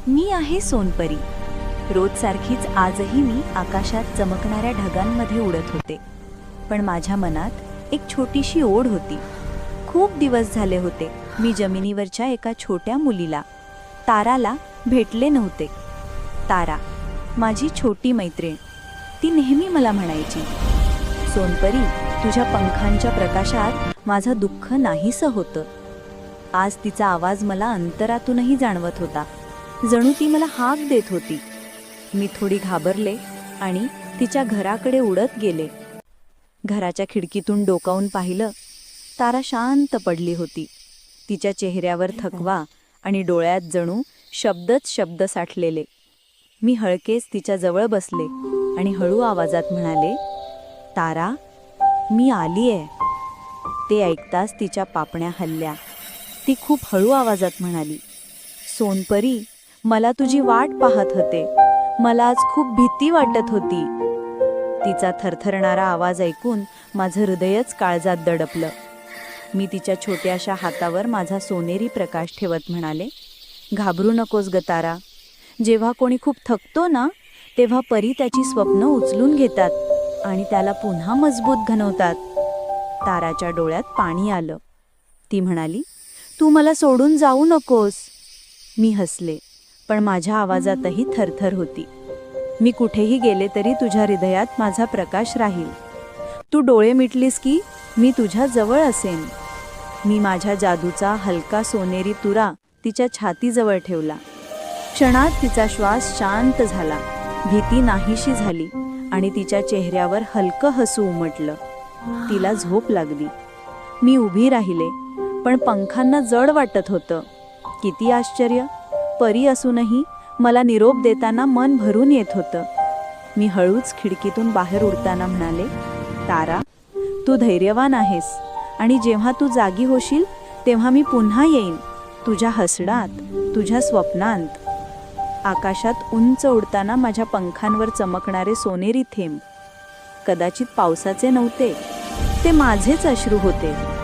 मी आहे सोनपरी. रोजसारखीच आजही मी आकाशात चमकणाऱ्या ढगांमध्ये उडत होते. पण माझ्या मनात एक छोटीशी ओढ होती. खूप दिवस झाले होते मी जमिनीवरच्या एका छोट्या मुलीला, ताराला भेटले नव्हते. तारा, माझी छोटी मैत्रीण, ती नेहमी मला म्हणायची, सोनपरी, तुझ्या पंखांच्या प्रकाशात माझं दुःख नाहीसं होतं. आज तिचा आवाज मला अंतरातूनही जाणवत होता. जणू ती मला हाक देत होती. मी थोडी घाबरले आणि तिच्या घराकडे उडत गेले. घराच्या खिडकीतून डोकावून पाहिलं. तारा शांत पडली होती. तिच्या चेहऱ्यावर थकवा आणि डोळ्यात जणू शब्दच शब्द साठलेले. मी हळकेच तिच्या जवळ बसले आणि हळू आवाजात म्हणाले, तारा, मी आलीये. ते ऐकताच तिच्या पापण्या हलल्या. ती खूप हळू आवाजात म्हणाली, सोनपरी, मला तुझी वाट पाहत होते. मला आज खूप भीती वाटत होती. तिचा थरथरणारा आवाज ऐकून माझं हृदयच काळजात दडपलं. मी तिच्या छोट्याशा हातावर माझा सोनेरी प्रकाश ठेवत म्हणाले, घाबरू नकोस ग तारा. जेव्हा कोणी खूप थकतो ना, तेव्हा परी त्याची स्वप्न उचलून घेतात आणि त्याला पुन्हा मजबूत बनवतात. ताराच्या डोळ्यात पाणी आलं. ती म्हणाली, तू मला सोडून जाऊ नकोस. मी हसले, पण माझ्या आवाजातही थरथर होती. मी कुठेही गेले तरी तुझ्या हृदयात माझा प्रकाश राहील. तू डोळे मिटलीस की मी तुझ्या जवळ असेन. मी माझ्या जादूचा हलका सोनेरी तुरा तिच्या छातीजवळ ठेवला. क्षणात तिचा श्वास शांत झाला. भीती नाहीशी झाली आणि तिच्या चेहऱ्यावर हलकं हसू उमटलं. तिला झोप लागली. मी उभी राहिले, पण पंखांना जड वाटत होतं. किती आश्चर्य! परी असूनही मला निरोप देताना मन भरून येत होतं. मी हळूच खिडकीतून बाहेर उडताना म्हणाले, तारा, तू धैर्यवान आहेस आणि जेव्हा तू जागी होशील तेव्हा मी पुन्हा येईन, तुझ्या हसण्यात, तुझ्या स्वप्नांत. आकाशात उंच उडताना माझ्या पंखांवर चमकणारे सोनेरी थेंब कदाचित पावसाचे नव्हते, ते माझेच अश्रू होते.